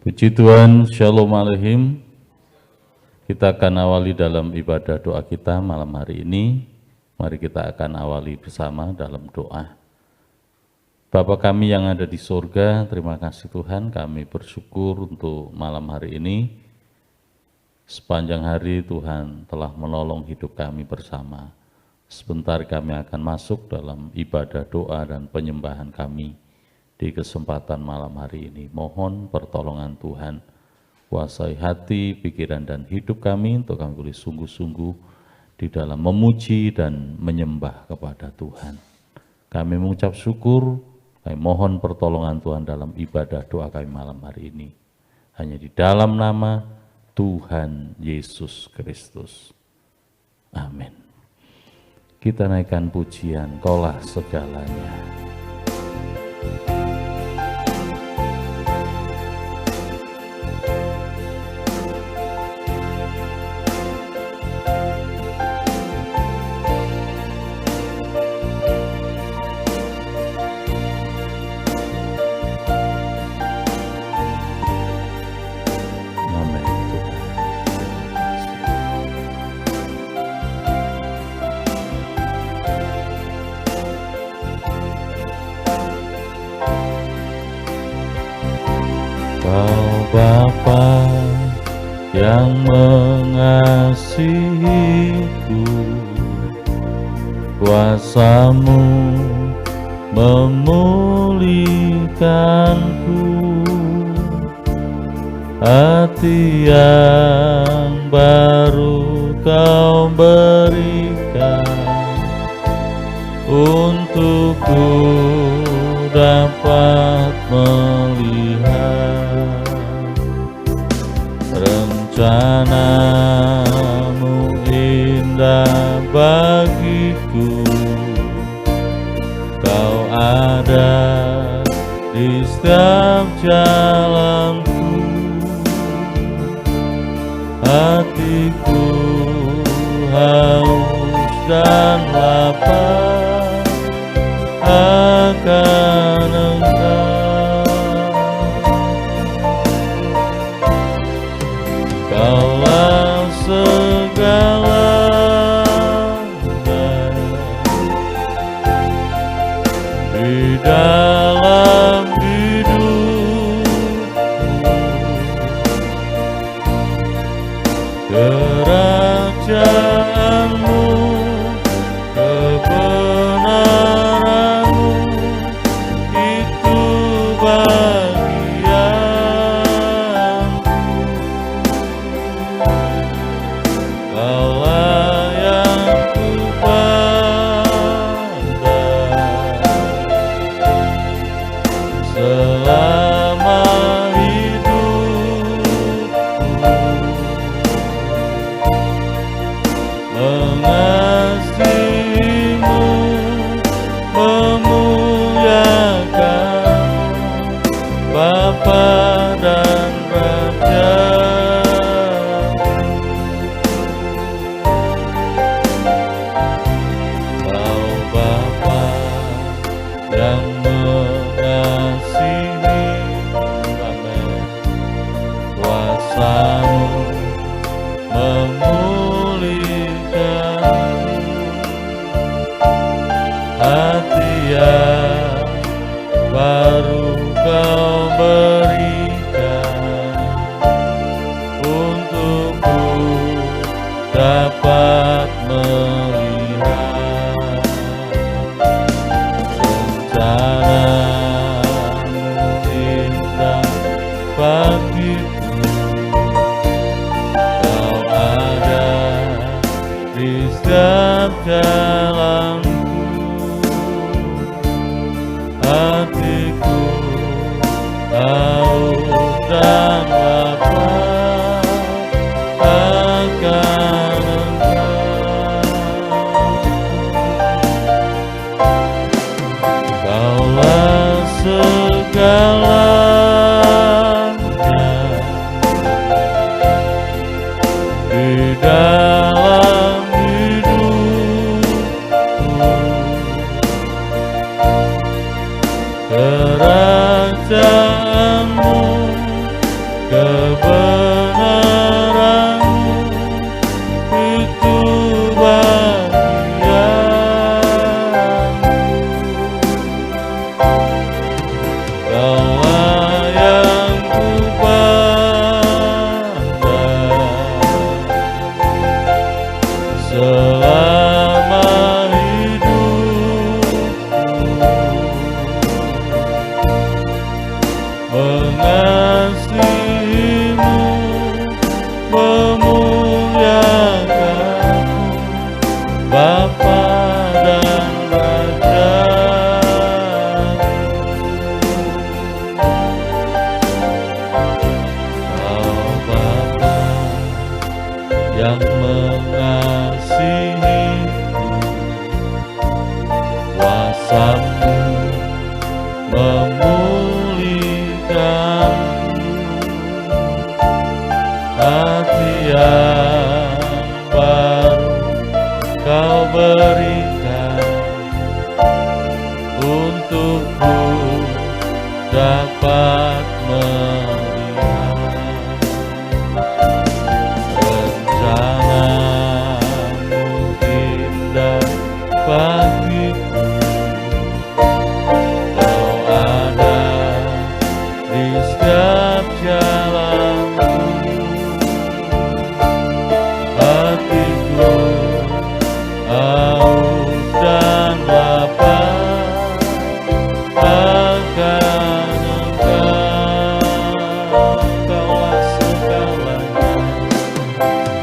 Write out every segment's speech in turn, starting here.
Puji Tuhan, Shalom Aleichem. Kita akan awali dalam ibadah doa kita malam hari ini. Mari kita akan awali bersama dalam doa. Bapa kami yang ada di surga, terima kasih Tuhan, kami bersyukur untuk malam hari ini. Sepanjang hari Tuhan telah menolong hidup kami bersama. Sebentar kami akan masuk dalam ibadah doa dan penyembahan kami. Di kesempatan malam hari ini, mohon pertolongan Tuhan, kuasai hati, pikiran, dan hidup kami untuk kami boleh sungguh-sungguh di dalam memuji dan menyembah kepada Tuhan. Kami mengucap syukur, kami mohon pertolongan Tuhan dalam ibadah doa kami malam hari ini. Hanya di dalam nama Tuhan Yesus Kristus. Amin. Kita naikkan pujian, Kaulah segalanya. Bapa yang mengasihiku, kuasa-Mu memulihkanku, hati yang baru Kau berikan, untukku dapat melihat rencana-Mu indah bagiku. Kau ada di setiap jalanku, hatiku haus dan lapar akan Engkau. Kaulah segalanya di dalam hidupku, kerajaan-Mu, kebenaran-Mu, itu Kaulah yang kupandang selama hidupku, mengasihi-Mu, memuliakan Bapa dan Raja. Baru Kau berikan, untukku dapat melihat rencana-Mu indah bagiku. Kau ada di setiap jalanku, hatiku haus dan lapar akan Engkau. Kaulah segalanya di dalam hidupku, kerajaan-Mu, mengasihimu, memuliakanmu, Bapa dan Raja. Kau Bapa yang mengasihiku, kuasa-Mu memulihkanku, hati yang baru Kau berikan untukku dapat melihat rencana-Mu indah bagiku. Kau ada di setiap jalanku, hatiku haus dan lapar akan Engkau. Kaulah segalanya,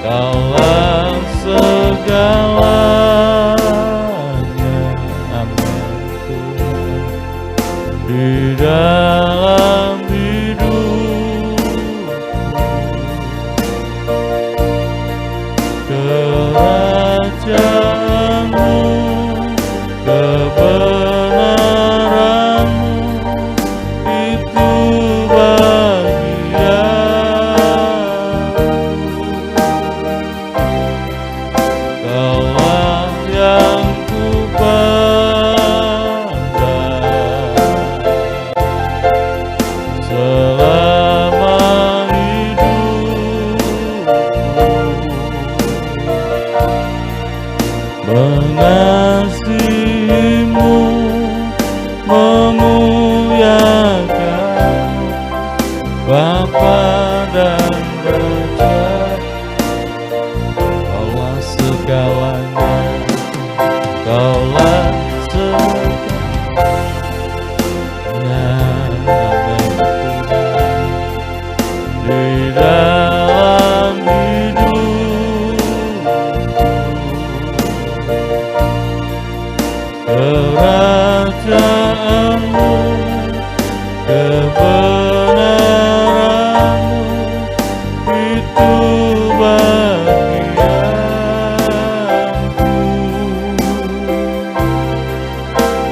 Kaulah segalanya, amin Tuhan, di dalam hidupku. Kerajaan-Mu, kebenaran-Mu, itu bagianku. Kaulah yang kupandang selama hidupku. Mengasihimu, memuliakanmu, Bapa dan Raja. Kaulah segalanya, Kaulah segalanya, amin Tuhan, di dalam hidupku. Kerajaan-Mu, kebenaran-Mu, itu bagianku.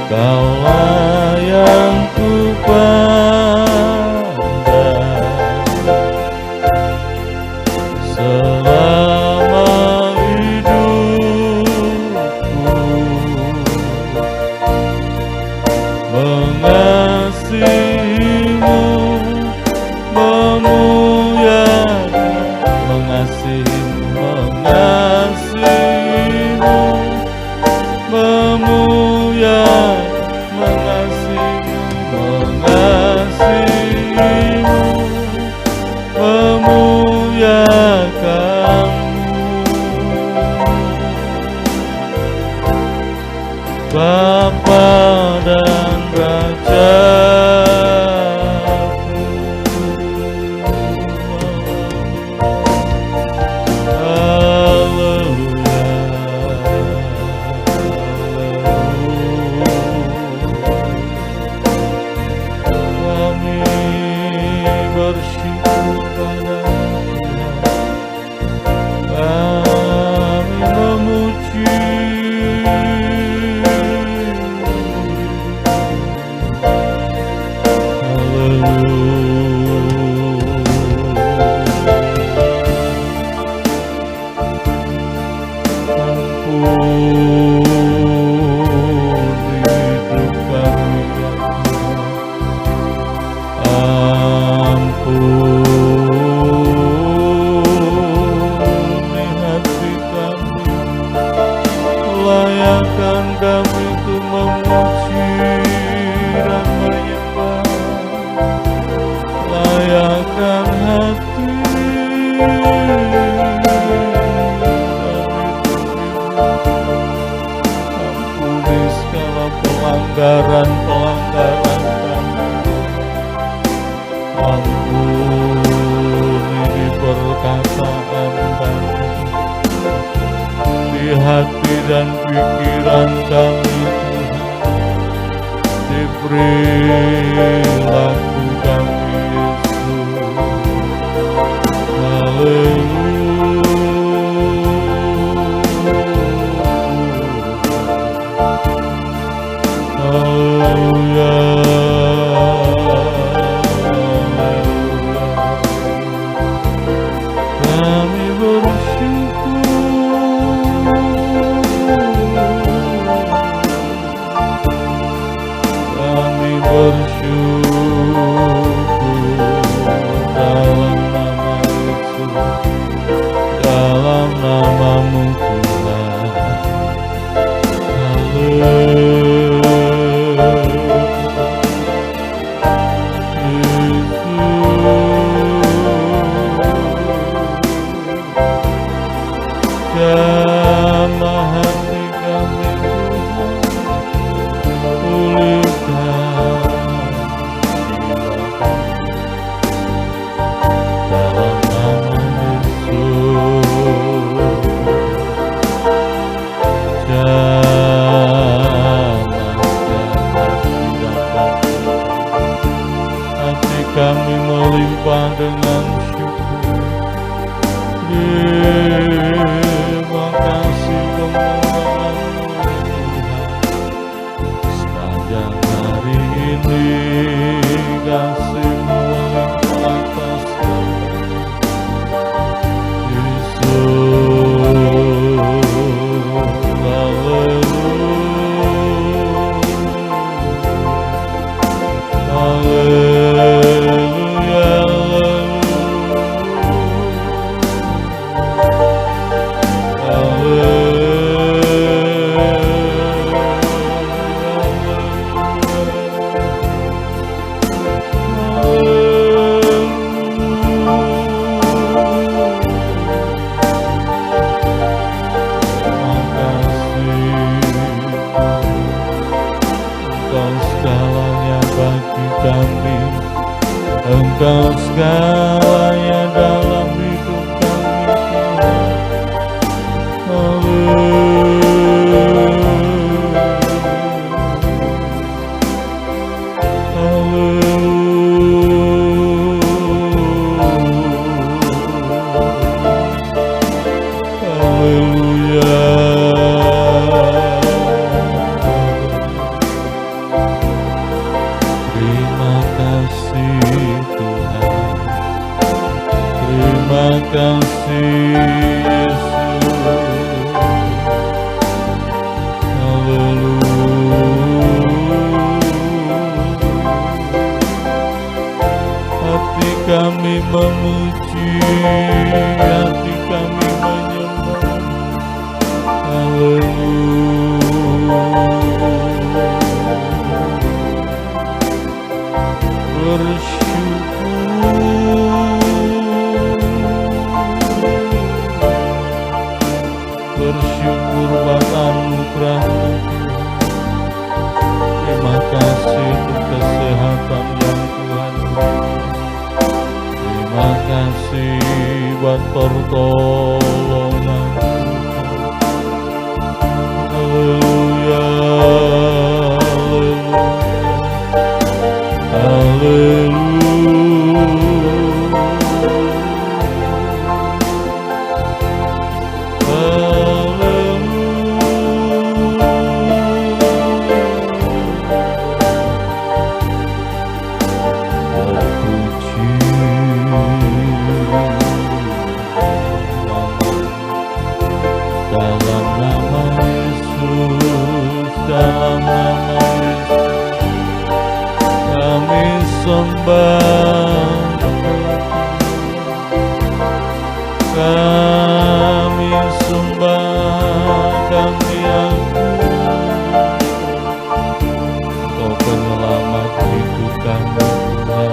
Kaulah yang kupandang selama hidupku. Mengasihimu, memuliakanmu, mengasihimu, memuliakanmu, mengasihimu, memuliakanmu, Bapa dan Rajaku. Haleluya, kami bersyukur pada-Nya, kami memuji. Layakan kami untuk memuji dan menyembah Ampuni perkataan kami, di hati dan pikiran kami Tuhan, di perilaku kami Yesus. Haleluya. Kami bersyukur, kami bersyukur dalam nama Yesus, dalam nama-Mu Tuhan. Jamah hati kami Tuhan, pulihkan jiwa kami dalam nama Yesus. Hati kami melimpah dengan syukur. Terima kasih kemuliaan-Mu Tuhan. Sepanjang hari ini kasih-Mu melimpah atas kami Yesus. Engkau segalanya dalam hidup kami Terima kasih Yesus. Hati kami memuji, hati kami menyembah. Bersyukur buat anugerah-Mu. Terima kasih untuk kesehatan yang Tuhan beri. Terima kasih buat pertolongan. Haleluya, haleluya, haleluya. Kami sembah, kami akui Kau penyelamat hidup kami Tuhan.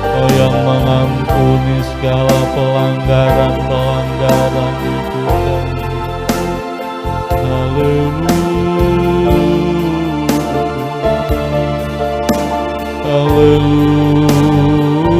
Kau yang mengampuni segala pelanggaran-pelanggaran hidup kami. Haleluya, haleluya.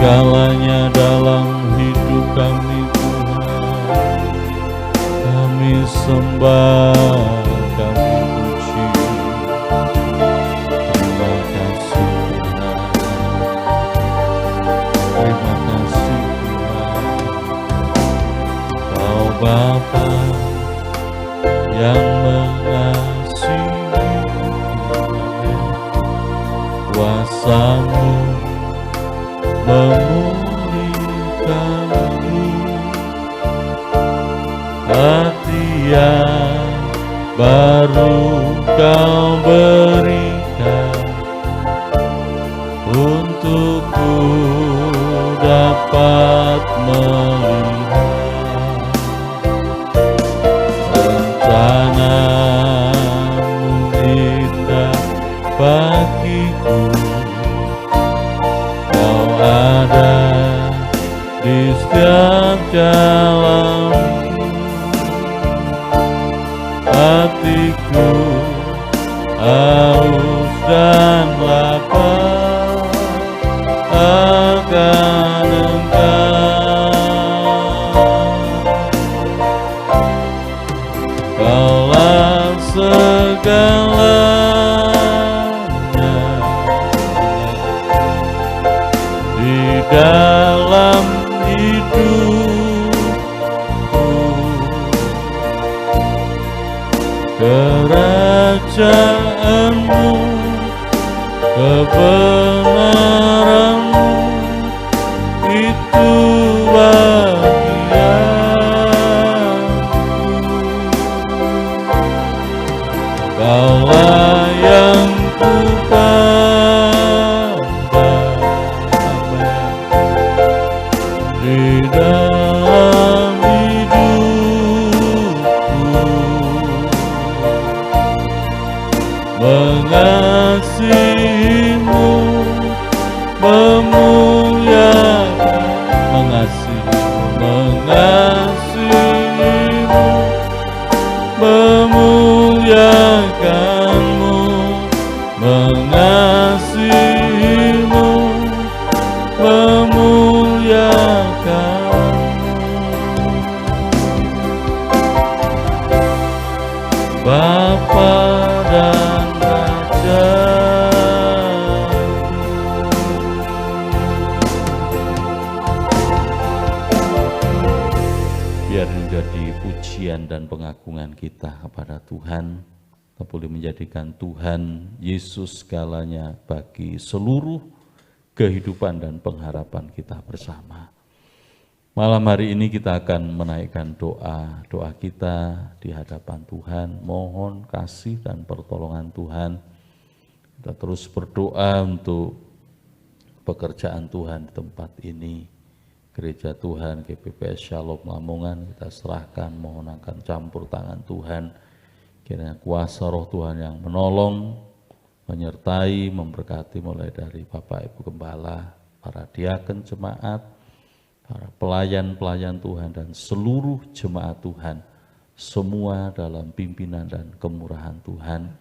Segalanya dalam hidup kami Tuhan, kami sembah, kami puji. Terima kasih Tuhan, terima kasih Tuhan. Kau Bapa yang mengasihi, kuasa-Mu memulihkanku, hati yang baru Kau berikan, untukku dapat melihat rencana-Mu indah bagiku. Ada di setiap jalanku, hatiku haus dan lapar akan Engkau. Kaulah segalanya dalam hidupku, kerajaan-Mu, kebenaran-Mu itu bagianku. Kaulah yang di dalam hidupku, mengasihi-Mu, memuliakan biar menjadi pujian dan pengagungan kita kepada Tuhan. Kita boleh menjadikan Tuhan Yesus segalanya bagi seluruh kehidupan dan pengharapan kita bersama. Malam hari ini kita akan menaikkan doa kita di hadapan Tuhan, mohon kasih dan pertolongan Tuhan. Kita terus berdoa untuk pekerjaan Tuhan di tempat ini. Gereja Tuhan, GPPS Shalom Lamongan, kita serahkan, mohon akan campur tangan Tuhan. Kiranya kuasa roh Tuhan yang menolong, menyertai, memberkati mulai dari Bapak Ibu Gembala, para diaken jemaat, para pelayan-pelayan Tuhan dan seluruh jemaat Tuhan, semua dalam pimpinan dan kemurahan Tuhan.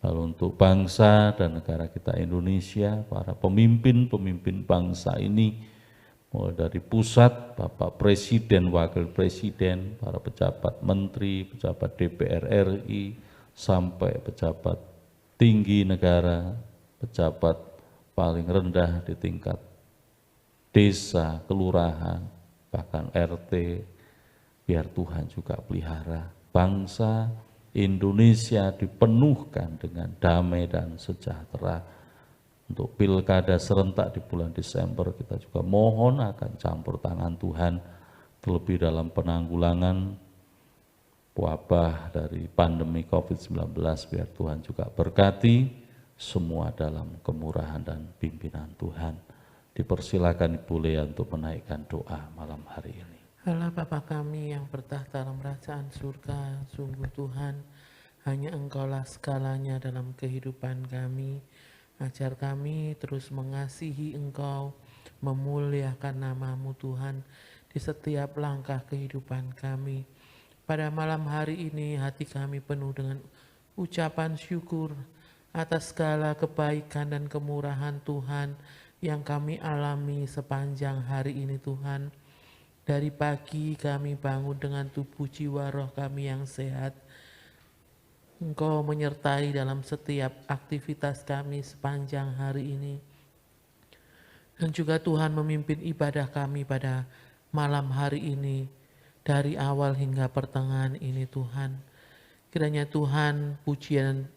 Lalu untuk bangsa dan negara kita Indonesia, para pemimpin-pemimpin bangsa ini, mulai dari pusat, Bapak Presiden, Wakil Presiden, para pejabat menteri, pejabat DPR RI, sampai pejabat tinggi negara, pejabat paling rendah di tingkat desa, kelurahan, bahkan RT, biar Tuhan juga pelihara. Bangsa Indonesia dipenuhkan dengan damai dan sejahtera. Untuk pilkada serentak di bulan Desember, kita juga mohon akan campur tangan Tuhan, terlebih dalam penanggulangan wabah dari pandemi COVID-19, biar Tuhan juga berkati semua dalam kemurahan dan pimpinan Tuhan. Dipersilakan Ibu Lea untuk menaikkan doa malam hari ini. Allah Bapa kami yang bertahta dalam kerajaan surga, sungguh Tuhan, hanya Engkaulah segalanya dalam kehidupan kami. Ajar kami terus mengasihi Engkau, memuliakan nama-Mu Tuhan di setiap langkah kehidupan kami. Pada malam hari ini hati kami penuh dengan ucapan syukur atas segala kebaikan dan kemurahan Tuhan yang kami alami sepanjang hari ini Tuhan. Dari pagi kami bangun dengan tubuh jiwa roh kami yang sehat. Engkau menyertai dalam setiap aktivitas kami sepanjang hari ini. Dan juga Tuhan memimpin ibadah kami pada malam hari ini. Dari awal hingga pertengahan ini Tuhan. Kiranya Tuhan pujian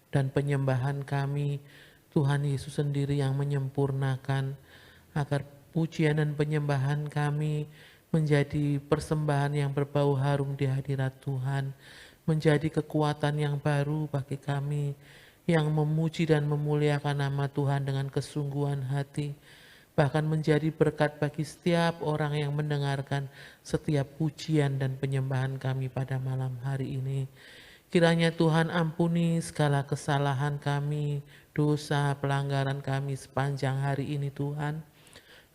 dan penyembahan kami, Tuhan Yesus sendiri yang menyempurnakan, agar pujian dan penyembahan kami menjadi persembahan yang berbau harum di hadirat Tuhan, menjadi kekuatan yang baru bagi kami yang memuji dan memuliakan nama Tuhan dengan kesungguhan hati, bahkan menjadi berkat bagi setiap orang yang mendengarkan setiap pujian dan penyembahan kami pada malam hari ini. Kiranya Tuhan ampuni segala kesalahan kami, dosa, pelanggaran kami sepanjang hari ini Tuhan.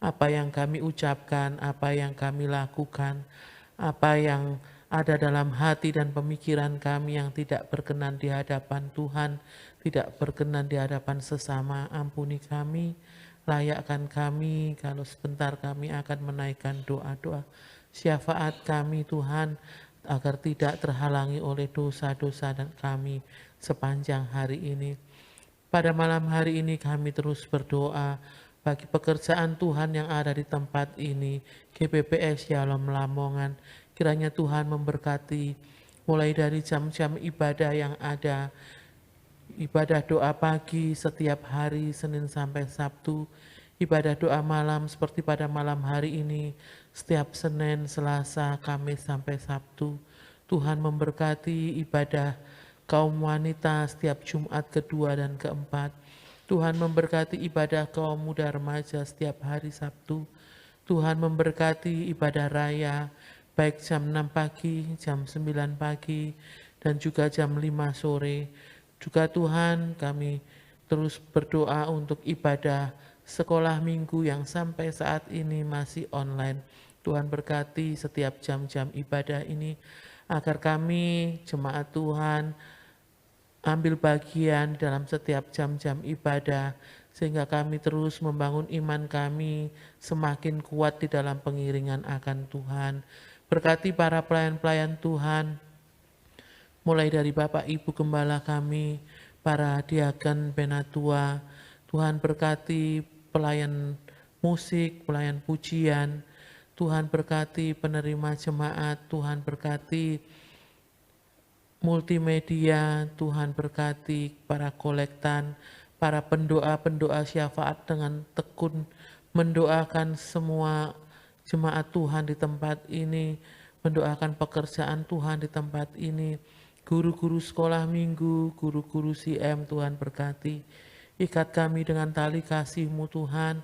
Apa yang kami ucapkan, apa yang kami lakukan, apa yang ada dalam hati dan pemikiran kami yang tidak berkenan di hadapan Tuhan, tidak berkenan di hadapan sesama, ampuni kami, layakkan kami, kalau sebentar kami akan menaikkan doa-doa syafaat kami Tuhan, agar tidak terhalangi oleh dosa-dosa dan kami sepanjang hari ini. Pada malam hari ini kami terus berdoa bagi pekerjaan Tuhan yang ada di tempat ini, GPPS Shalom Lamongan. Kiranya Tuhan memberkati mulai dari jam-jam ibadah yang ada, ibadah doa pagi setiap hari Senin sampai Sabtu, ibadah doa malam seperti pada malam hari ini, setiap Senin, Selasa, Kamis sampai Sabtu. Tuhan memberkati ibadah kaum wanita setiap Jumat kedua dan keempat. Tuhan memberkati ibadah kaum muda remaja setiap hari Sabtu. Tuhan memberkati ibadah raya baik jam 6 pagi, jam 9 pagi, dan juga jam 5 sore. Juga Tuhan kami terus berdoa untuk ibadah sekolah minggu yang sampai saat ini masih online. Tuhan berkati setiap jam-jam ibadah ini, agar kami jemaat Tuhan ambil bagian dalam setiap jam-jam ibadah, sehingga kami terus membangun iman kami semakin kuat di dalam pengiringan akan Tuhan. Berkati para pelayan-pelayan Tuhan, mulai dari Bapak Ibu Gembala kami, para diaken penatua. Tuhan berkati pelayan musik, pelayan pujian. Tuhan berkati penerima jemaat, Tuhan berkati multimedia, Tuhan berkati para kolektan, para pendoa-pendoa syafaat dengan tekun mendoakan semua jemaat Tuhan di tempat ini, mendoakan pekerjaan Tuhan di tempat ini, guru-guru sekolah minggu, guru-guru CM, Tuhan berkati. Ikat kami dengan tali kasih-Mu Tuhan,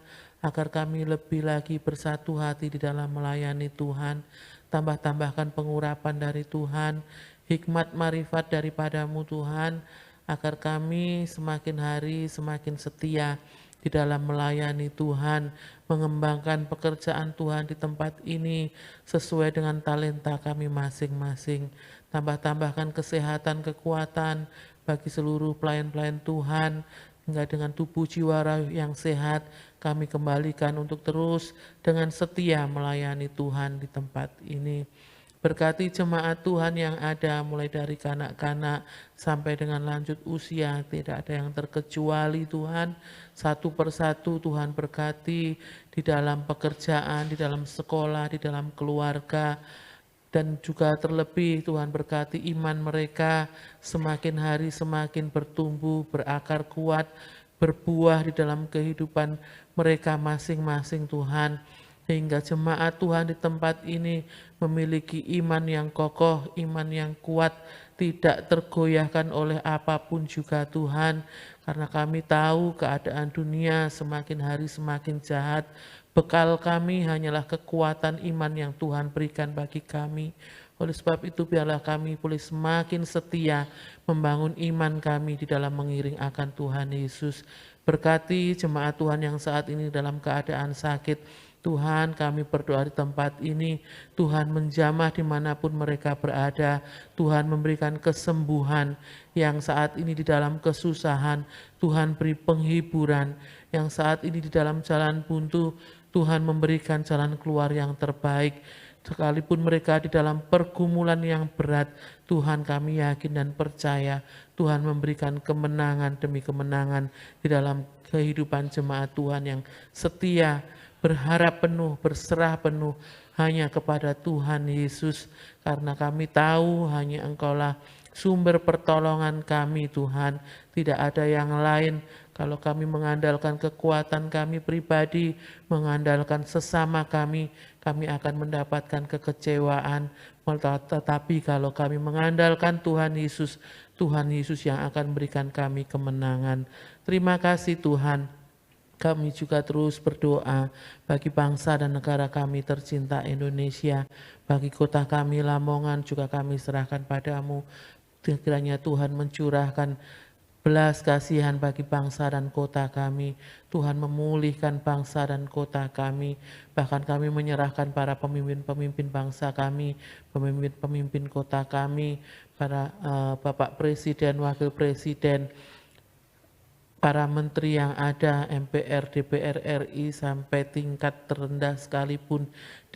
agar kami lebih lagi bersatu hati di dalam melayani Tuhan. Tambah-tambahkan pengurapan dari Tuhan, hikmat marifat daripada-Mu Tuhan, agar kami semakin hari semakin setia di dalam melayani Tuhan, mengembangkan pekerjaan Tuhan di tempat ini sesuai dengan talenta kami masing-masing. Tambah-tambahkan kesehatan, kekuatan bagi seluruh pelayan-pelayan Tuhan, hingga dengan tubuh jiwa yang sehat kami kembalikan untuk terus dengan setia melayani Tuhan di tempat ini. Berkati jemaat Tuhan yang ada mulai dari kanak-kanak sampai dengan lanjut usia, tidak ada yang terkecuali Tuhan. Satu persatu Tuhan berkati di dalam pekerjaan, di dalam sekolah, di dalam keluarga. Dan juga terlebih Tuhan berkati iman mereka semakin hari semakin bertumbuh, berakar kuat, berbuah di dalam kehidupan mereka masing-masing Tuhan. Sehingga jemaat Tuhan di tempat ini memiliki iman yang kokoh, iman yang kuat, tidak tergoyahkan oleh apapun juga Tuhan. Karena kami tahu keadaan dunia semakin hari semakin jahat. Bekal kami hanyalah kekuatan iman yang Tuhan berikan bagi kami. Oleh sebab itu biarlah kami boleh semakin setia membangun iman kami di dalam mengiring akan Tuhan Yesus. Berkati jemaat Tuhan yang saat ini dalam keadaan sakit. Tuhan, kami berdoa di tempat ini, Tuhan menjamah dimanapun mereka berada, Tuhan memberikan kesembuhan yang saat ini di dalam kesusahan, Tuhan beri penghiburan yang saat ini di dalam jalan buntu, Tuhan memberikan jalan keluar yang terbaik. Sekalipun mereka di dalam pergumulan yang berat, Tuhan kami yakin dan percaya, Tuhan memberikan kemenangan demi kemenangan di dalam kehidupan jemaat Tuhan yang setia, berharap penuh, berserah penuh hanya kepada Tuhan Yesus. Karena kami tahu hanya Engkaulah sumber pertolongan kami Tuhan. Tidak ada yang lain. Kalau kami mengandalkan kekuatan kami pribadi, mengandalkan sesama kami akan mendapatkan kekecewaan. Tetapi kalau kami mengandalkan Tuhan Yesus yang akan memberikan kami kemenangan. Terima kasih Tuhan. Kami juga terus berdoa bagi bangsa dan negara kami tercinta Indonesia, bagi kota kami Lamongan juga kami serahkan padamu. Kiranya Tuhan mencurahkan belas kasihan bagi bangsa dan kota kami. Tuhan memulihkan bangsa dan kota kami. Bahkan kami menyerahkan para pemimpin-pemimpin bangsa kami, pemimpin-pemimpin kota kami, para Bapak Presiden, Wakil Presiden, para menteri yang ada, MPR, DPR RI, sampai tingkat terendah sekalipun,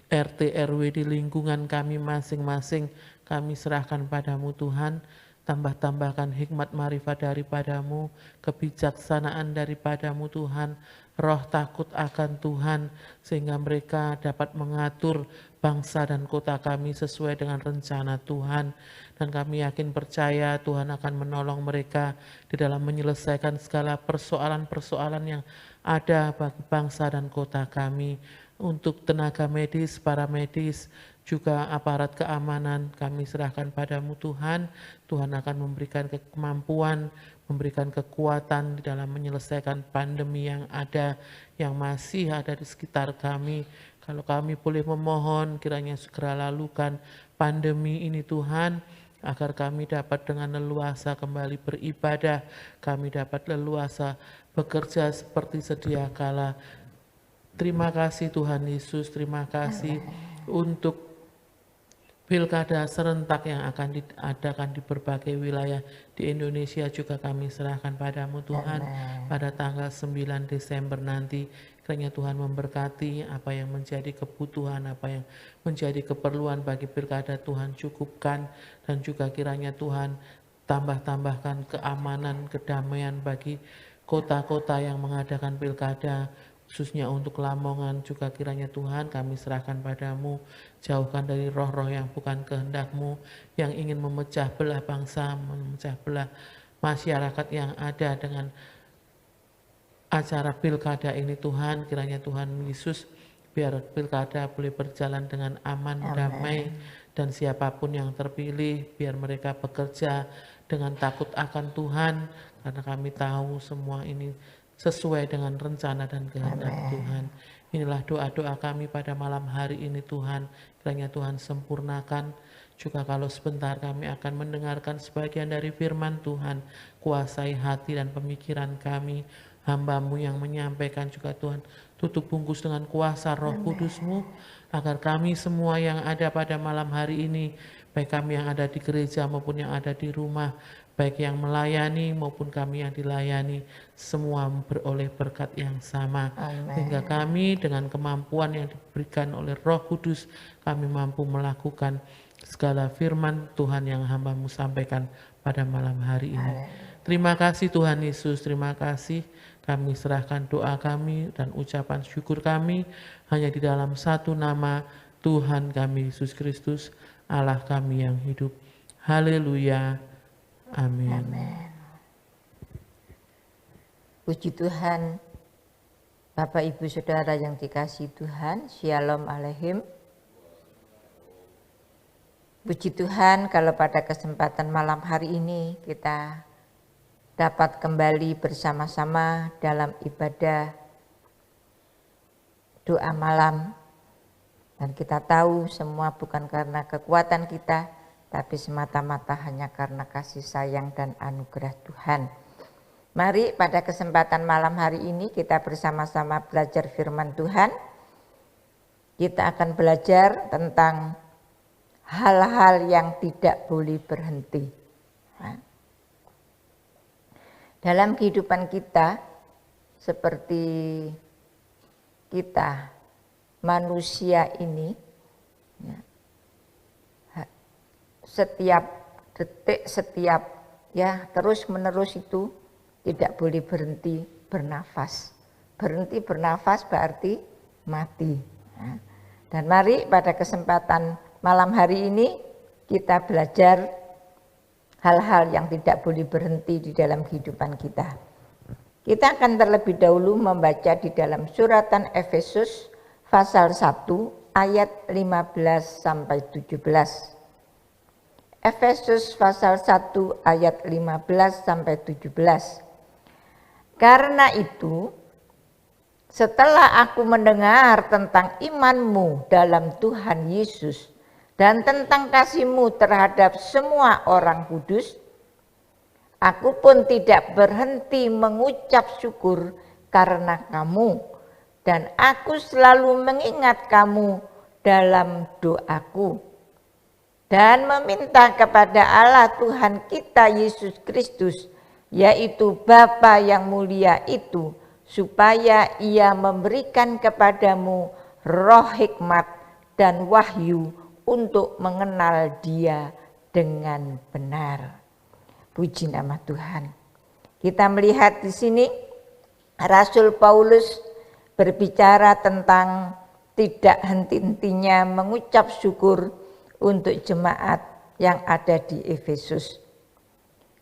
RT, RW di lingkungan kami masing-masing, kami serahkan padamu Tuhan. Tambah-tambahkan hikmat marifat daripadamu, kebijaksanaan daripadamu Tuhan, roh takut akan Tuhan, sehingga mereka dapat mengatur bangsa dan kota kami sesuai dengan rencana Tuhan. Dan kami yakin percaya Tuhan akan menolong mereka di dalam menyelesaikan segala persoalan-persoalan yang ada bagi bangsa dan kota kami. Untuk tenaga medis, para medis, juga aparat keamanan kami serahkan padamu Tuhan. Tuhan akan memberikan kemampuan, memberikan kekuatan di dalam menyelesaikan pandemi yang ada, yang masih ada di sekitar kami. Kalau kami boleh memohon, kiranya segera lalukan pandemi ini Tuhan, agar kami dapat dengan leluasa kembali beribadah, kami dapat leluasa bekerja seperti sedia kala. Terima kasih Tuhan Yesus, terima kasih untuk pilkada serentak yang akan diadakan di berbagai wilayah di Indonesia juga kami serahkan padamu Tuhan. Pada tanggal 9 Desember nanti, kiranya Tuhan memberkati apa yang menjadi kebutuhan, apa yang menjadi keperluan bagi pilkada Tuhan cukupkan, dan juga kiranya Tuhan tambahkan keamanan, kedamaian bagi kota-kota yang mengadakan pilkada, khususnya untuk Lamongan juga kiranya Tuhan kami serahkan padamu, jauhkan dari roh-roh yang bukan kehendak-Mu, yang ingin memecah belah bangsa, memecah belah masyarakat yang ada dengan acara pilkada ini Tuhan. Kiranya Tuhan Yesus biar pilkada boleh berjalan dengan aman, damai, dan siapapun yang terpilih biar mereka bekerja dengan takut akan Tuhan, karena kami tahu semua ini sesuai dengan rencana dan kehendak Tuhan. Inilah doa-doa kami pada malam hari ini Tuhan. Kiranya Tuhan sempurnakan. Juga kalau sebentar kami akan mendengarkan sebagian dari firman Tuhan, kuasai hati dan pemikiran kami. Hamba-Mu yang menyampaikan juga Tuhan, tutup bungkus dengan kuasa Roh Kudus-Mu, agar kami semua yang ada pada malam hari ini, baik kami yang ada di gereja maupun yang ada di rumah, baik yang melayani maupun kami yang dilayani, semua beroleh berkat yang sama. Sehingga kami dengan kemampuan yang diberikan oleh Roh Kudus, kami mampu melakukan segala firman Tuhan yang hamba-Mu sampaikan pada malam hari ini. Terima kasih Tuhan Yesus, terima kasih. Kami serahkan doa kami dan ucapan syukur kami hanya di dalam satu nama, Tuhan kami Yesus Kristus, Allah kami yang hidup. Haleluya. Amin. Puji Tuhan, Bapak Ibu Saudara yang dikasihi Tuhan, Shalom Aleichem. Puji Tuhan kalau pada kesempatan malam hari ini kita dapat kembali bersama-sama dalam ibadah doa malam. Dan kita tahu semua bukan karena kekuatan kita, tapi semata-mata hanya karena kasih sayang dan anugerah Tuhan. Mari pada kesempatan malam hari ini kita bersama-sama belajar firman Tuhan. Kita akan belajar tentang hal-hal yang tidak boleh berhenti. Dalam kehidupan kita, seperti kita manusia ini, setiap detik, setiap terus menerus itu tidak boleh berhenti bernafas. Berhenti bernafas berarti mati. Dan mari pada kesempatan malam hari ini kita belajar hal-hal yang tidak boleh berhenti di dalam kehidupan kita. Kita akan terlebih dahulu membaca di dalam suratan Efesus pasal 1 ayat 15 sampai 17. Efesus pasal 1 ayat 15 sampai 17. Karena itu, setelah aku mendengar tentang imanmu dalam Tuhan Yesus dan tentang kasih-Mu terhadap semua orang kudus, aku pun tidak berhenti mengucap syukur karena kamu, dan aku selalu mengingat kamu dalam doaku, dan meminta kepada Allah Tuhan kita Yesus Kristus, yaitu Bapa yang mulia itu, supaya Ia memberikan kepadamu roh hikmat dan wahyu untuk mengenal Dia dengan benar. Puji nama Tuhan. Kita melihat di sini Rasul Paulus berbicara tentang tidak henti-hentinya mengucap syukur untuk jemaat yang ada di Efesus.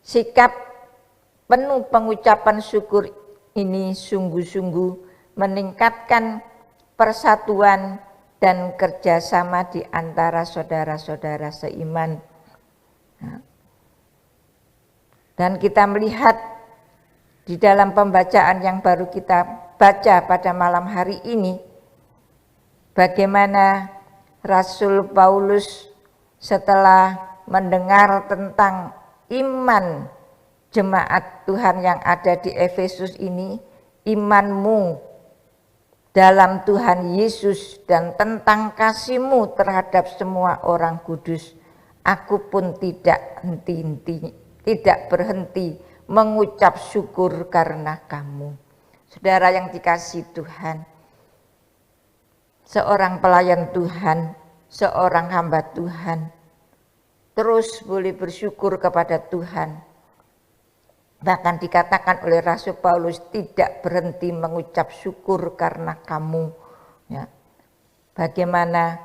Sikap penuh pengucapan syukur ini sungguh-sungguh meningkatkan persatuan dan kerjasama di antara saudara-saudara seiman. Dan kita melihat di dalam pembacaan yang baru kita baca pada malam hari ini, bagaimana Rasul Paulus setelah mendengar tentang iman jemaat Tuhan yang ada di Efesus ini, imanmu dalam Tuhan Yesus dan tentang kasih-Mu terhadap semua orang kudus, aku pun tidak berhenti mengucap syukur karena kamu. Saudara yang dikasihi Tuhan, seorang pelayan Tuhan, seorang hamba Tuhan, terus boleh bersyukur kepada Tuhan Bahkan dikatakan oleh Rasul Paulus, tidak berhenti mengucap syukur karena kamu. Ya. Bagaimana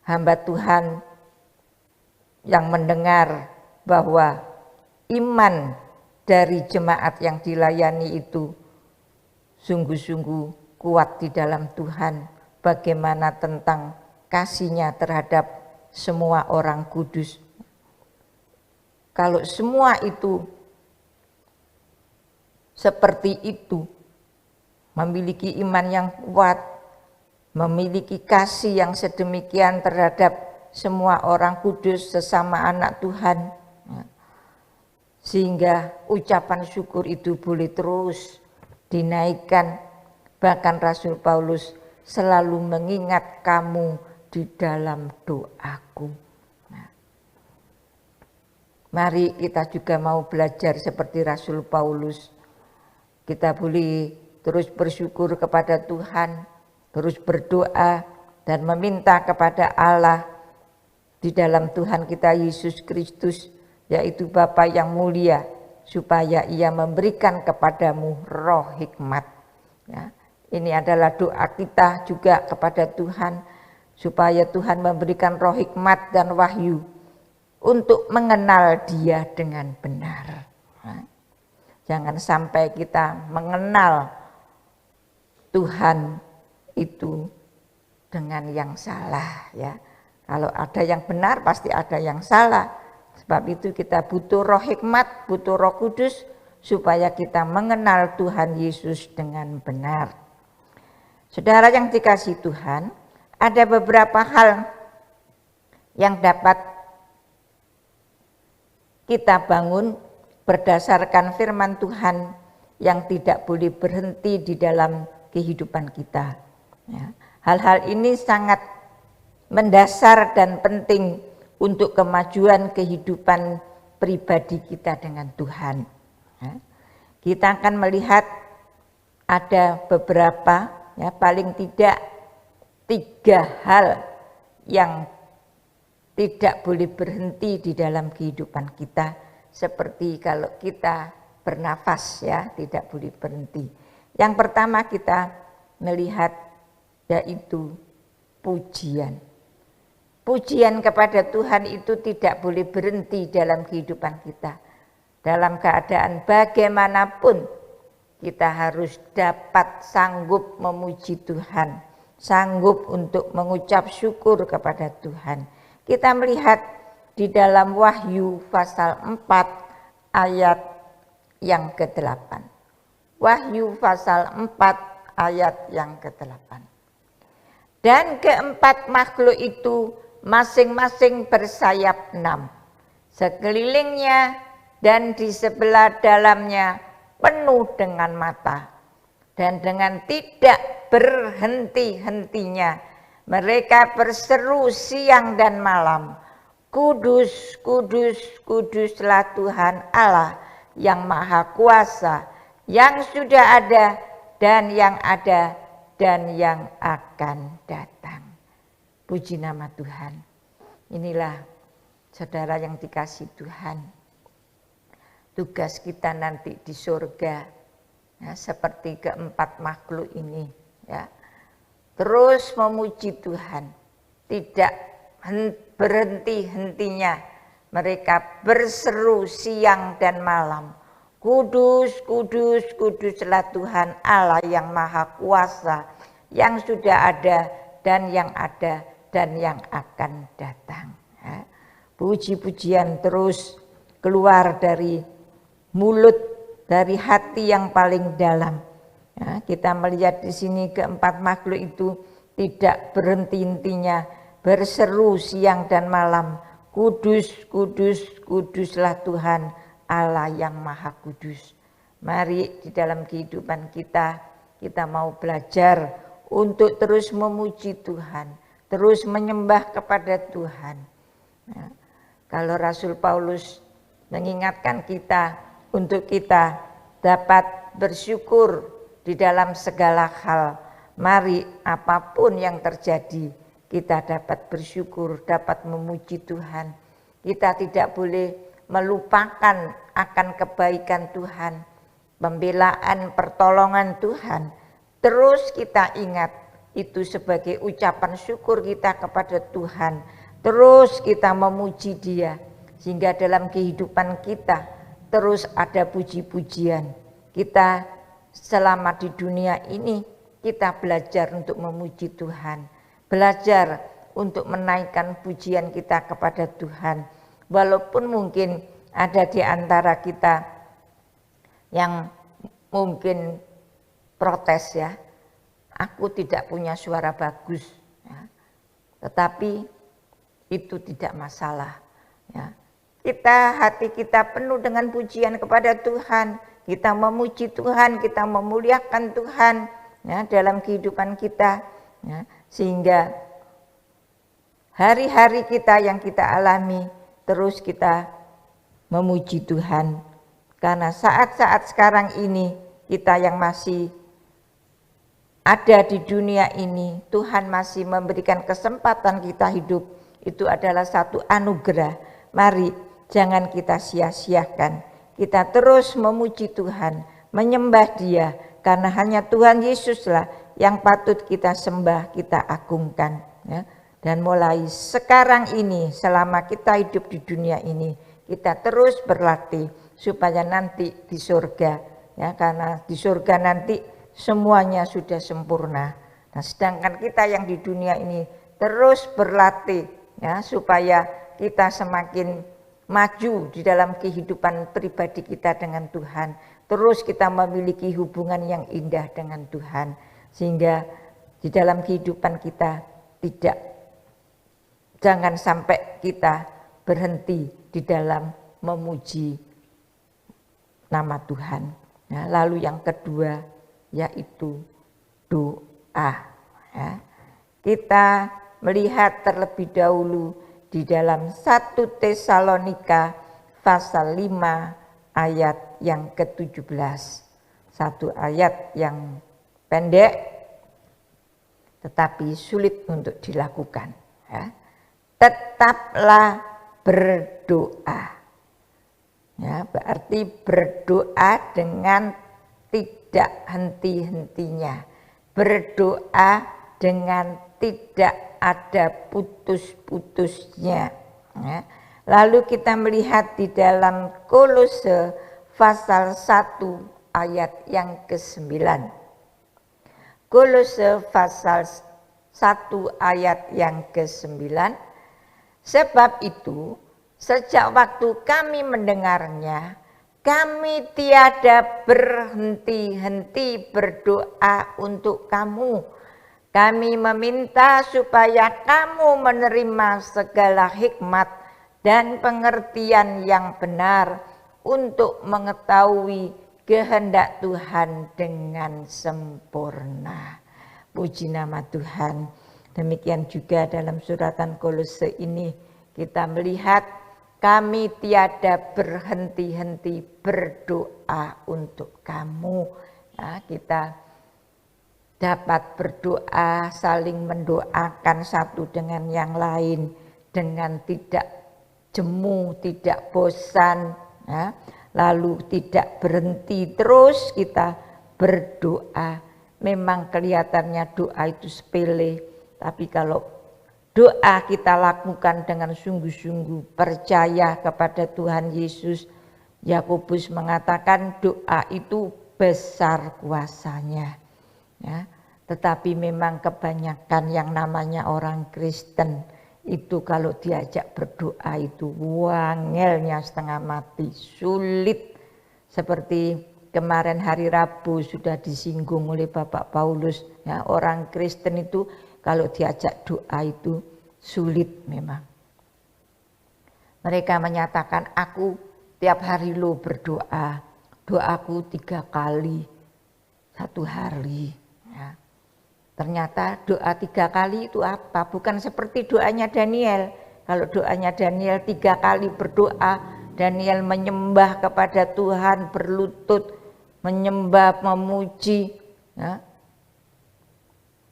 hamba Tuhan yang mendengar bahwa iman dari jemaat yang dilayani itu sungguh-sungguh kuat di dalam Tuhan. Bagaimana tentang kasihnya terhadap semua orang kudus. Kalau semua itu seperti itu, memiliki iman yang kuat, memiliki kasih yang sedemikian terhadap semua orang kudus sesama anak Tuhan, sehingga ucapan syukur itu boleh terus dinaikkan. Bahkan Rasul Paulus selalu mengingat kamu di dalam doaku. Mari kita juga mau belajar seperti Rasul Paulus. Kita boleh terus bersyukur kepada Tuhan, terus berdoa dan meminta kepada Allah di dalam Tuhan kita Yesus Kristus, yaitu Bapa yang mulia, supaya Ia memberikan kepadamu roh hikmat. Ya, ini adalah doa kita juga kepada Tuhan, supaya Tuhan memberikan roh hikmat dan wahyu untuk mengenal Dia dengan benar. Jangan sampai kita mengenal Tuhan itu dengan yang salah, ya. Kalau ada yang benar pasti ada yang salah. Sebab itu kita butuh roh hikmat, butuh Roh Kudus supaya kita mengenal Tuhan Yesus dengan benar. Saudara yang dikasihi Tuhan, ada beberapa hal yang dapat kita bangun berdasarkan firman Tuhan yang tidak boleh berhenti di dalam kehidupan kita. Ya. Hal-hal ini sangat mendasar dan penting untuk kemajuan kehidupan pribadi kita dengan Tuhan. Ya. Kita akan melihat ada beberapa, ya, paling tidak 3 hal yang tidak boleh berhenti di dalam kehidupan kita. Seperti kalau kita bernafas, ya, tidak boleh berhenti. Yang pertama kita melihat yaitu pujian. Pujian kepada Tuhan itu tidak boleh berhenti dalam kehidupan kita. Dalam keadaan bagaimanapun kita harus dapat sanggup memuji Tuhan, sanggup untuk mengucap syukur kepada Tuhan. Kita melihat di dalam Wahyu pasal 4 ayat yang ke-8. Wahyu pasal 4 ayat yang ke-8. Dan keempat makhluk itu masing-masing bersayap 6. Sekelilingnya dan di sebelah dalamnya penuh dengan mata. Dan dengan tidak berhenti-hentinya mereka berseru siang dan malam, Kudus, kudus, kuduslah Tuhan Allah yang Maha Kuasa, yang sudah ada dan yang ada dan yang akan datang. Puji nama Tuhan. Inilah saudara yang dikasihi Tuhan. Tugas kita nanti di surga, ya, seperti keempat makhluk ini, ya. Terus memuji Tuhan, tidak berhenti-hentinya mereka berseru siang dan malam, Kudus, kudus, kuduslah Tuhan Allah yang Maha Kuasa, yang sudah ada dan yang ada dan yang akan datang. Ya. Puji-pujian terus keluar dari mulut, dari hati yang paling dalam. Ya, kita melihat di sini keempat makhluk itu tidak berhenti-hentinya berseru siang dan malam, Kudus, kudus, kuduslah Tuhan Allah yang Maha Kudus. Mari di dalam kehidupan kita mau belajar untuk terus memuji Tuhan, terus menyembah kepada Tuhan. Nah, kalau Rasul Paulus mengingatkan kita untuk kita dapat bersyukur di dalam segala hal, mari apapun yang terjadi, kita dapat bersyukur, dapat memuji Tuhan. Kita tidak boleh melupakan akan kebaikan Tuhan, pembelaan, pertolongan Tuhan, terus kita ingat itu sebagai ucapan syukur kita kepada Tuhan. Terus kita memuji Dia, sehingga dalam kehidupan kita terus ada puji-pujian. Kita selama di dunia ini kita belajar untuk memuji Tuhan, belajar untuk menaikkan pujian kita kepada Tuhan. Walaupun mungkin ada di antara kita yang mungkin protes ya, aku tidak punya suara bagus, ya. Tetapi itu tidak masalah. Ya. Hati kita penuh dengan pujian kepada Tuhan, kita memuji Tuhan, kita memuliakan Tuhan ya, dalam kehidupan kita, ya, sehingga hari-hari kita yang kita alami terus kita memuji Tuhan. Karena saat-saat sekarang ini kita yang masih ada di dunia ini, Tuhan masih memberikan kesempatan kita hidup. Itu adalah satu anugerah. Mari jangan kita sia-siakan. Kita terus memuji Tuhan, menyembah Dia, karena hanya Tuhan Yesuslah yang patut kita sembah, kita agungkan. Ya. Dan mulai sekarang ini, selama kita hidup di dunia ini, kita terus berlatih supaya nanti di surga, ya, karena di surga nanti semuanya sudah sempurna. Nah, sedangkan kita yang di dunia ini terus berlatih, ya, supaya kita semakin maju di dalam kehidupan pribadi kita dengan Tuhan. Terus kita memiliki hubungan yang indah dengan Tuhan, sehingga di dalam kehidupan kita jangan sampai kita berhenti di dalam memuji nama Tuhan. Ya, lalu yang kedua yaitu doa. Ya. Kita melihat terlebih dahulu di dalam 1 Tesalonika pasal 5 ayat yang ke-17. Satu ayat yang pendek tetapi sulit untuk dilakukan. Ya. Tetaplah berdoa. Ya, berarti berdoa dengan tidak henti-hentinya. Berdoa dengan tidak ada putus-putusnya. Ya. Lalu kita melihat di dalam Kolose pasal 1 ayat yang ke-9. Kolose pasal 1 ayat yang ke-9. Sebab itu sejak waktu kami mendengarnya, kami tiada berhenti-henti berdoa untuk kamu. Kami meminta supaya kamu menerima segala hikmat dan pengertian yang benar untuk mengetahui kehendak Tuhan dengan sempurna. Puji nama Tuhan. Demikian juga dalam suratan Kolose ini kita melihat kami tiada berhenti-henti berdoa untuk kamu. Ya, kita dapat berdoa, saling mendoakan satu dengan yang lain dengan tidak jemu, tidak bosan, ya. Lalu tidak berhenti, terus kita berdoa. Memang kelihatannya doa itu sepele, tapi kalau doa kita lakukan dengan sungguh-sungguh percaya kepada Tuhan Yesus, Yakobus mengatakan doa itu besar kuasanya. Ya, tetapi memang kebanyakan yang namanya orang Kristen itu kalau diajak berdoa itu wangelnya setengah mati, sulit. Seperti kemarin hari Rabu sudah disinggung oleh Bapak Paulus, ya, orang Kristen itu kalau diajak doa itu sulit memang. Mereka menyatakan aku tiap hari lo berdoa, doaku 3 kali 1 hari. Ya. Ternyata doa 3 kali itu apa? Bukan seperti doanya Daniel. Kalau doanya Daniel 3 kali berdoa, Daniel menyembah kepada Tuhan, berlutut, menyembah, memuji. Ya.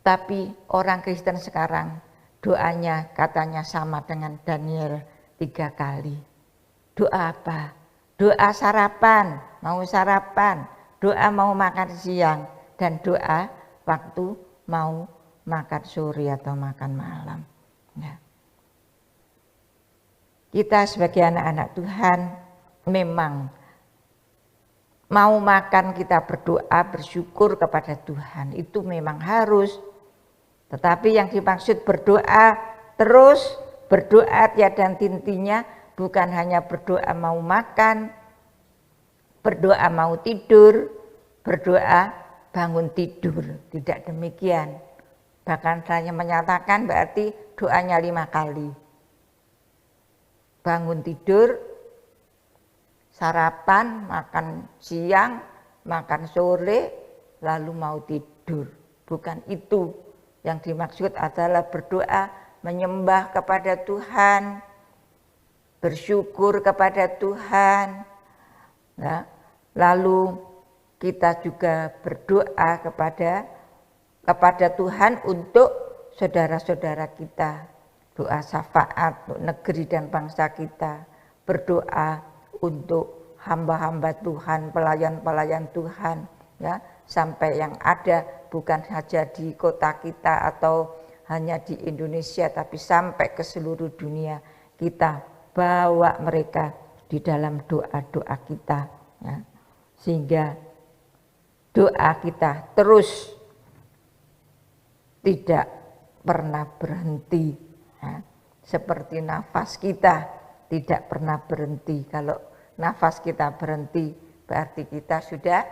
Tapi orang Kristen sekarang doanya katanya sama dengan Daniel 3 kali. Doa apa? doa sarapan, doa mau makan siang, dan doa waktu mau makan sore atau makan malam. Ya. Kita sebagai anak-anak Tuhan memang mau makan kita berdoa, bersyukur kepada Tuhan, itu memang harus. Tetapi yang dimaksud berdoa terus, berdoa tiada hentinya, bukan hanya berdoa mau makan, berdoa mau tidur, berdoa bangun tidur. Tidak demikian. Bahkan saya menyatakan berarti doanya 5 kali. Bangun tidur, sarapan, makan siang, makan sore, lalu mau tidur. Bukan itu yang dimaksud adalah berdoa menyembah kepada Tuhan, bersyukur kepada Tuhan. Nah, lalu kita juga berdoa kepada Tuhan untuk saudara-saudara kita. Doa syafaat untuk negeri dan bangsa kita. Berdoa untuk hamba-hamba Tuhan, pelayan-pelayan Tuhan, ya, sampai yang ada bukan saja di kota kita atau hanya di Indonesia, tapi sampai ke seluruh dunia. Kita bawa mereka di dalam doa-doa kita, ya, sehingga doa kita terus tidak pernah berhenti. Ya, seperti nafas kita tidak pernah berhenti. Kalau nafas kita berhenti, berarti kita sudah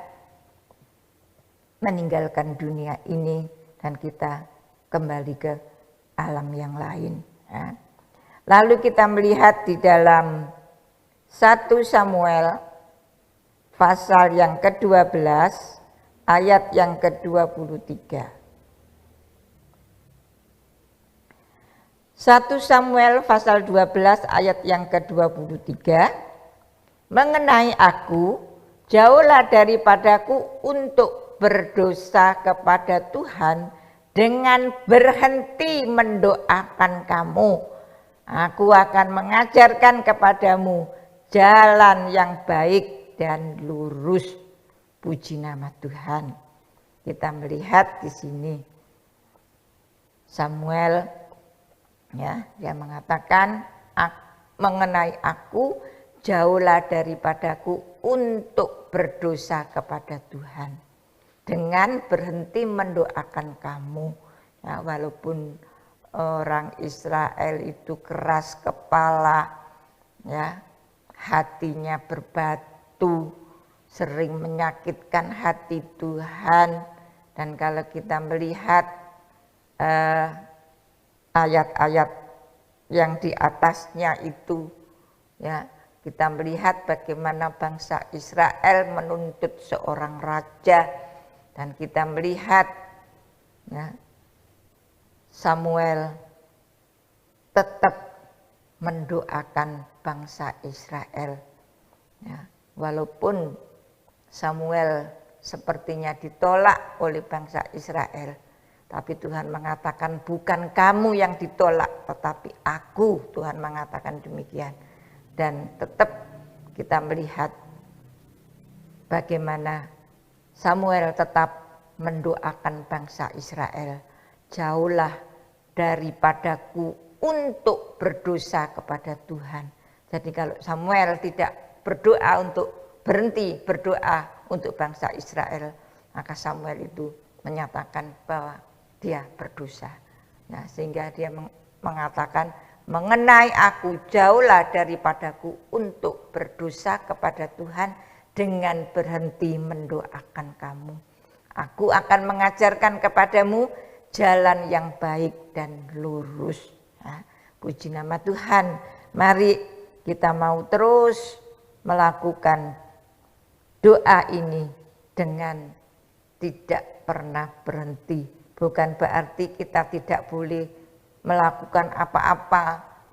meninggalkan dunia ini dan kita kembali ke alam yang lain. Ya. Lalu kita melihat di dalam 1 Samuel pasal yang ke-12 ayat yang ke-23. 1 Samuel pasal 12 ayat yang ke-23, mengenai aku, jauhlah daripadaku untuk berdosa kepada Tuhan dengan berhenti mendoakan kamu. Aku akan mengajarkan kepadamu jalan yang baik dan lurus. Puji nama Tuhan. Kita melihat di sini Samuel, ya, dia mengatakan mengenai aku, jauhlah daripadaku untuk berdosa kepada Tuhan dengan berhenti mendoakan kamu. Ya, walaupun orang Israel itu keras kepala, ya, hatinya berbatu, sering menyakitkan hati Tuhan. Dan kalau kita melihat ayat-ayat yang di atasnya itu, ya, kita melihat bagaimana bangsa Israel menuntut seorang raja, dan kita melihat, ya, Samuel tetap mendoakan bangsa Israel. Ya, walaupun Samuel sepertinya ditolak oleh bangsa Israel, tapi Tuhan mengatakan bukan kamu yang ditolak, tetapi aku, Tuhan mengatakan demikian. Dan tetap kita melihat bagaimana Samuel tetap mendoakan bangsa Israel, jauhlah daripadaku untuk berdosa kepada Tuhan. Jadi kalau Samuel tidak berdoa untuk berhenti berdoa untuk bangsa Israel, maka Samuel itu menyatakan bahwa dia berdosa. Nah, sehingga dia mengatakan, mengenai aku, jauhlah daripadaku untuk berdosa kepada Tuhan dengan berhenti mendoakan kamu. Aku akan mengajarkan kepadamu jalan yang baik dan lurus. Nah, puji nama Tuhan. Mari kita mau terus melakukan doa ini dengan tidak pernah berhenti. Bukan berarti kita tidak boleh melakukan apa-apa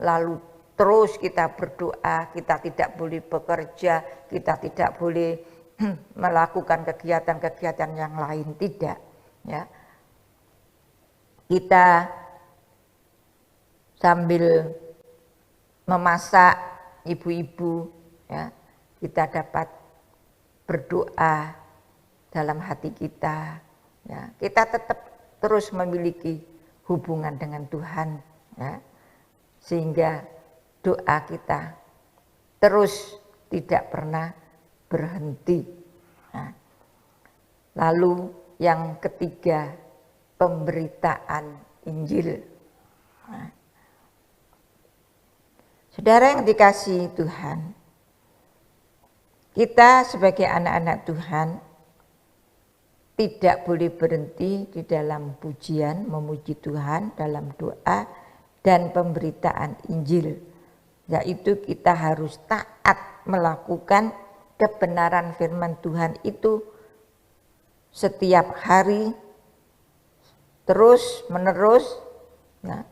lalu terus kita berdoa, kita tidak boleh bekerja, kita tidak boleh melakukan kegiatan-kegiatan yang lain, tidak, ya. Kita sambil memasak, ibu-ibu, ya, kita dapat berdoa dalam hati kita, ya, kita tetap terus memiliki hubungan dengan Tuhan, ya, sehingga doa kita terus tidak pernah berhenti. Nah, lalu yang ketiga, pemberitaan Injil. Nah, saudara yang dikasihi Tuhan, kita sebagai anak-anak Tuhan tidak boleh berhenti di dalam pujian, memuji Tuhan, dalam doa dan pemberitaan Injil, yaitu kita harus taat melakukan kebenaran firman Tuhan itu setiap hari, terus menerus. Ya,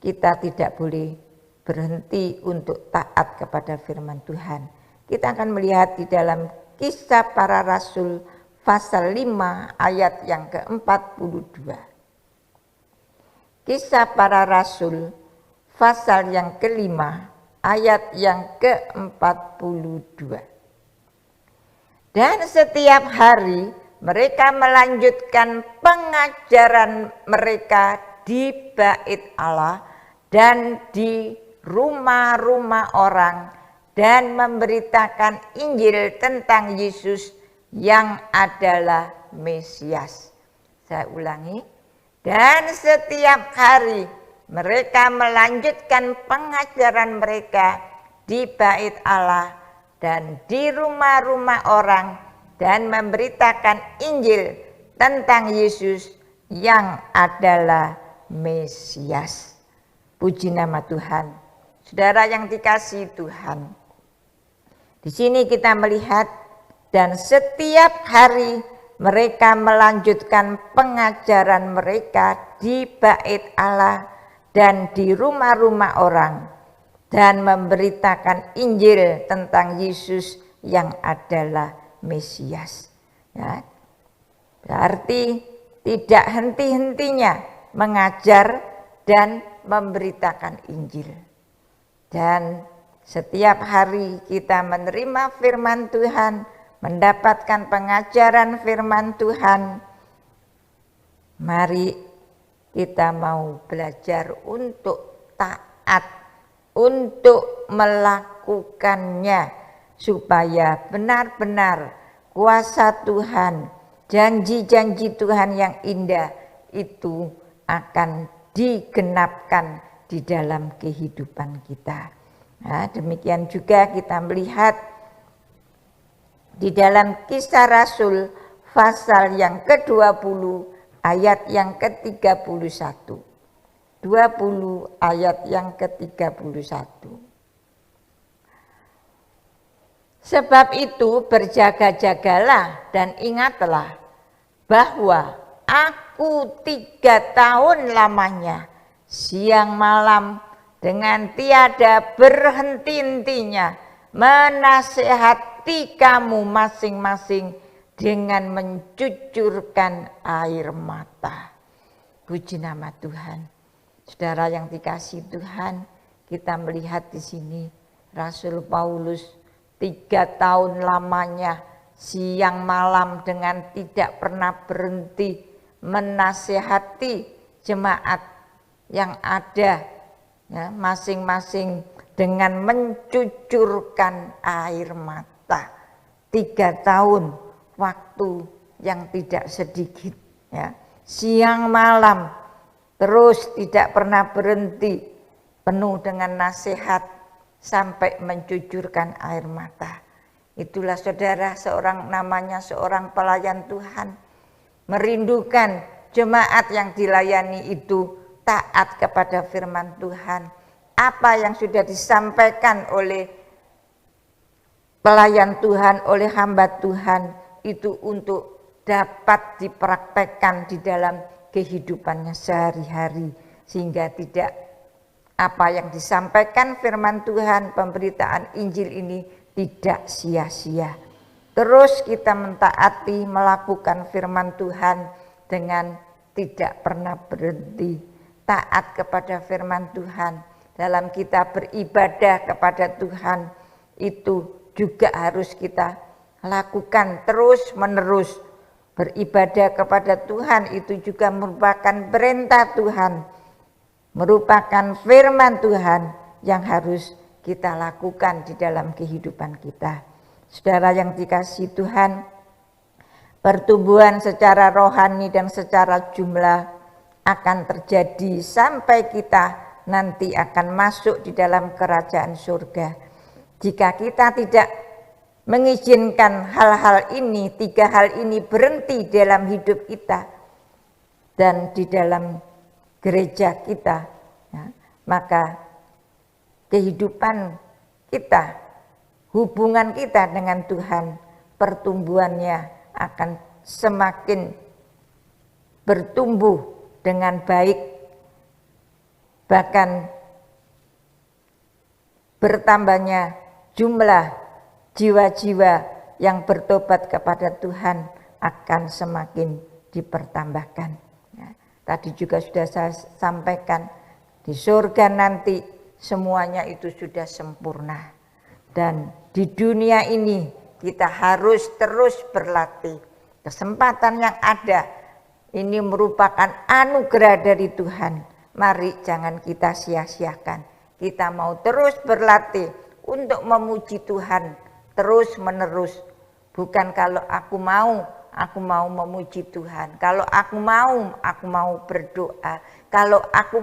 kita tidak boleh berhenti untuk taat kepada firman Tuhan. Kita akan melihat di dalam Kisah Para Rasul pasal 5 ayat yang ke-42. Kisah Para Rasul pasal yang kelima ayat yang ke-42. Dan setiap hari mereka melanjutkan pengajaran mereka di bait Allah dan di rumah-rumah orang dan memberitakan Injil tentang Yesus yang adalah Mesias. Saya ulangi. Dan setiap hari mereka melanjutkan pengajaran mereka di bait Allah dan di rumah-rumah orang dan memberitakan Injil tentang Yesus yang adalah Mesias. Puji nama Tuhan. Saudara yang dikasihi Tuhan, di sini kita melihat dan setiap hari mereka melanjutkan pengajaran mereka di bait Allah dan di rumah-rumah orang dan memberitakan Injil tentang Yesus yang adalah Mesias. Ya, berarti tidak henti-hentinya mengajar dan memberitakan Injil. Dan setiap hari kita menerima firman Tuhan, mendapatkan pengajaran firman Tuhan. Mari kita mau belajar untuk taat, untuk melakukannya, supaya benar-benar kuasa Tuhan, janji-janji Tuhan yang indah itu akan digenapkan di dalam kehidupan kita. Nah, demikian juga kita melihat di dalam Kisah Rasul pasal yang ke-20 ayat yang ke-31. 20 ayat yang ke-31. Sebab itu berjaga-jagalah dan ingatlah bahwa aku 3 tahun lamanya siang malam dengan tiada berhenti-hentinya menasihati kamu masing-masing dengan mencucurkan air mata. Puji nama Tuhan. Saudara yang dikasihi Tuhan, kita melihat di sini Rasul Paulus 3 tahun lamanya siang malam dengan tidak pernah berhenti menasihati jemaat yang ada, ya, masing-masing dengan mencucurkan air mata. 3 tahun, waktu yang tidak sedikit, ya. Siang malam terus tidak pernah berhenti, penuh dengan nasihat sampai mencucurkan air mata. Itulah saudara namanya seorang pelayan Tuhan, merindukan jemaat yang dilayani itu taat kepada firman Tuhan. Apa yang sudah disampaikan oleh pelayan Tuhan, oleh hamba Tuhan, itu untuk dapat dipraktekkan di dalam kehidupannya sehari-hari, sehingga tidak apa yang disampaikan firman Tuhan, pemberitaan Injil ini tidak sia-sia. Terus kita mentaati, melakukan firman Tuhan dengan tidak pernah berhenti. Taat kepada firman Tuhan dalam kita beribadah kepada Tuhan itu juga harus kita lakukan terus menerus. Beribadah kepada Tuhan itu juga merupakan perintah Tuhan, merupakan firman Tuhan yang harus kita lakukan di dalam kehidupan kita. Saudara yang dikasihi Tuhan, pertumbuhan secara rohani dan secara jumlah akan terjadi sampai kita nanti akan masuk di dalam kerajaan surga. Jika kita tidak mengizinkan hal-hal ini, 3 hal ini berhenti dalam hidup kita dan di dalam gereja kita, ya, maka kehidupan kita, hubungan kita dengan Tuhan, pertumbuhannya akan semakin bertumbuh dengan baik, bahkan bertambahnya jumlah jiwa-jiwa yang bertobat kepada Tuhan akan semakin dipertambahkan. Ya, tadi juga sudah saya sampaikan, di surga nanti semuanya itu sudah sempurna. Dan di dunia ini kita harus terus berlatih. Kesempatan yang ada ini merupakan anugerah dari Tuhan. Mari jangan kita sia-siakan. Kita mau terus berlatih untuk memuji Tuhan terus menerus. Bukan kalau aku mau memuji Tuhan. Kalau aku mau berdoa. Kalau aku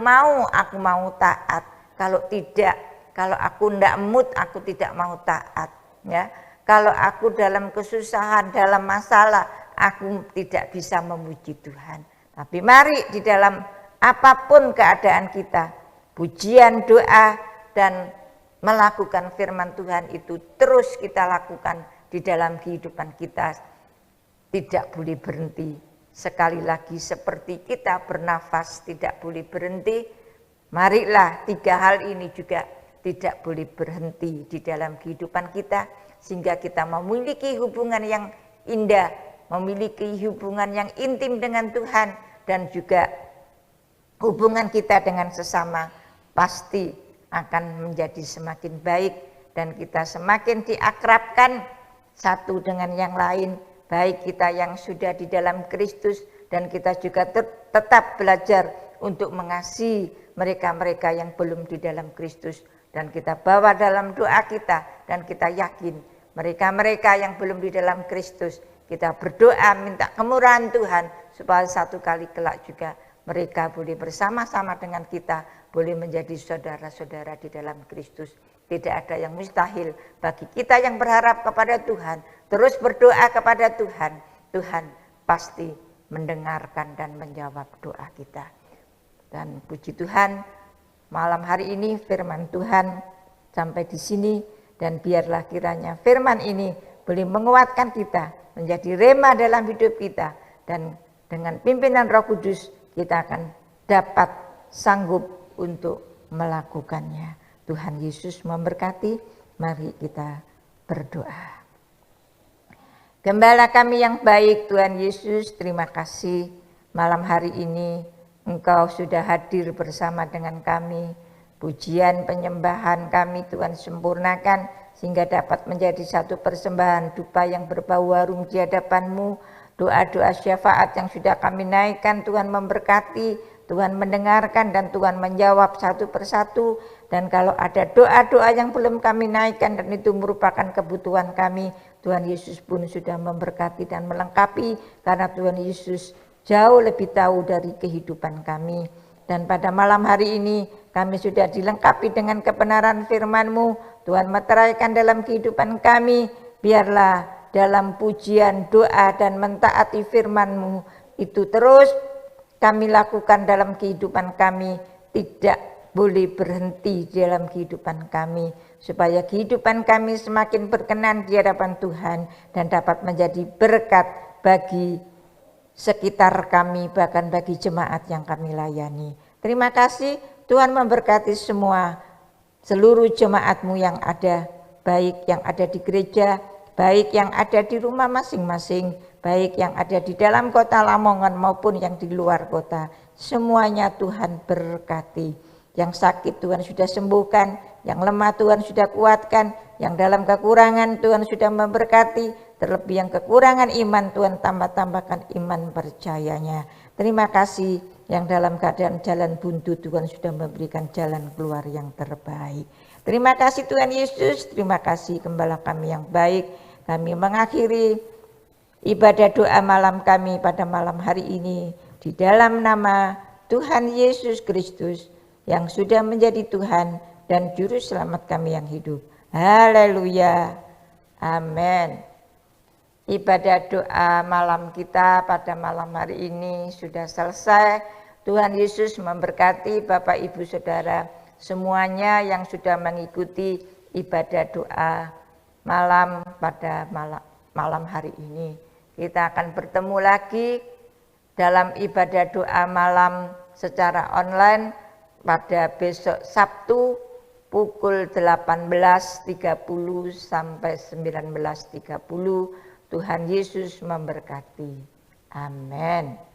mau taat. Kalau tidak, kalau aku tidak mood, aku tidak mau taat. Ya, kalau aku dalam kesusahan, dalam masalah, aku tidak bisa memuji Tuhan. Tapi mari di dalam apapun keadaan kita, pujian, doa, dan melakukan firman Tuhan itu terus kita lakukan di dalam kehidupan kita. Tidak boleh berhenti. Sekali lagi seperti kita bernafas tidak boleh berhenti, marilah 3 hal ini juga tidak boleh berhenti di dalam kehidupan kita, sehingga kita memiliki hubungan yang indah, memiliki hubungan yang intim dengan Tuhan, dan juga hubungan kita dengan sesama pasti akan menjadi semakin baik, dan kita semakin diakrabkan satu dengan yang lain, baik kita yang sudah di dalam Kristus, dan kita juga tetap belajar untuk mengasihi mereka-mereka yang belum di dalam Kristus, dan kita bawa dalam doa kita, dan kita yakin mereka-mereka yang belum di dalam Kristus, kita berdoa minta kemurahan Tuhan supaya satu kali kelak juga mereka boleh bersama-sama dengan kita, boleh menjadi saudara-saudara di dalam Kristus. Tidak ada yang mustahil bagi kita yang berharap kepada Tuhan, terus berdoa kepada Tuhan. Tuhan pasti mendengarkan dan menjawab doa kita. Dan puji Tuhan, malam hari ini firman Tuhan sampai di sini, dan biarlah kiranya firman ini boleh menguatkan kita, menjadi rema dalam hidup kita, dan dengan pimpinan Roh Kudus kita akan dapat sanggup untuk melakukannya. Tuhan Yesus memberkati. Mari kita berdoa. Gembala kami yang baik, Tuhan Yesus, terima kasih malam hari ini Engkau sudah hadir bersama dengan kami. Pujian penyembahan kami Tuhan sempurnakan sehingga dapat menjadi satu persembahan dupa yang berbau harum di hadapan-Mu. Doa-doa syafaat yang sudah kami naikkan, Tuhan memberkati, Tuhan mendengarkan, dan Tuhan menjawab satu persatu. Dan kalau ada doa-doa yang belum kami naikkan dan itu merupakan kebutuhan kami, Tuhan Yesus pun sudah memberkati dan melengkapi, karena Tuhan Yesus jauh lebih tahu dari kehidupan kami. Dan pada malam hari ini kami sudah dilengkapi dengan kebenaran firman-Mu. Tuhan meteraikan dalam kehidupan kami, biarlah dalam pujian, doa, dan mentaati firman-Mu itu terus kami lakukan dalam kehidupan kami, tidak boleh berhenti dalam kehidupan kami, supaya kehidupan kami semakin berkenan di hadapan Tuhan dan dapat menjadi berkat bagi sekitar kami, bahkan bagi jemaat yang kami layani. Terima kasih, Tuhan memberkati semua seluruh jemaat-Mu yang ada, baik yang ada di gereja, baik yang ada di rumah masing-masing, baik yang ada di dalam kota Lamongan maupun yang di luar kota. Semuanya Tuhan berkati. Yang sakit Tuhan sudah sembuhkan, yang lemah Tuhan sudah kuatkan, yang dalam kekurangan Tuhan sudah memberkati, terlebih yang kekurangan iman Tuhan tambah-tambahkan iman percayanya. Terima kasih yang dalam keadaan jalan buntu Tuhan sudah memberikan jalan keluar yang terbaik. Terima kasih Tuhan Yesus, terima kasih Gembala kami yang baik. Kami mengakhiri ibadah doa malam kami pada malam hari ini di dalam nama Tuhan Yesus Kristus yang sudah menjadi Tuhan dan Juru Selamat kami yang hidup. Haleluya. Amin. Ibadah doa malam kita pada malam hari ini sudah selesai. Tuhan Yesus memberkati Bapak Ibu Saudara semuanya yang sudah mengikuti ibadah doa malam pada malam hari ini. Kita akan bertemu lagi dalam ibadah doa malam secara online pada besok Sabtu pukul 18.30 sampai 19.30. Tuhan Yesus memberkati. Amin.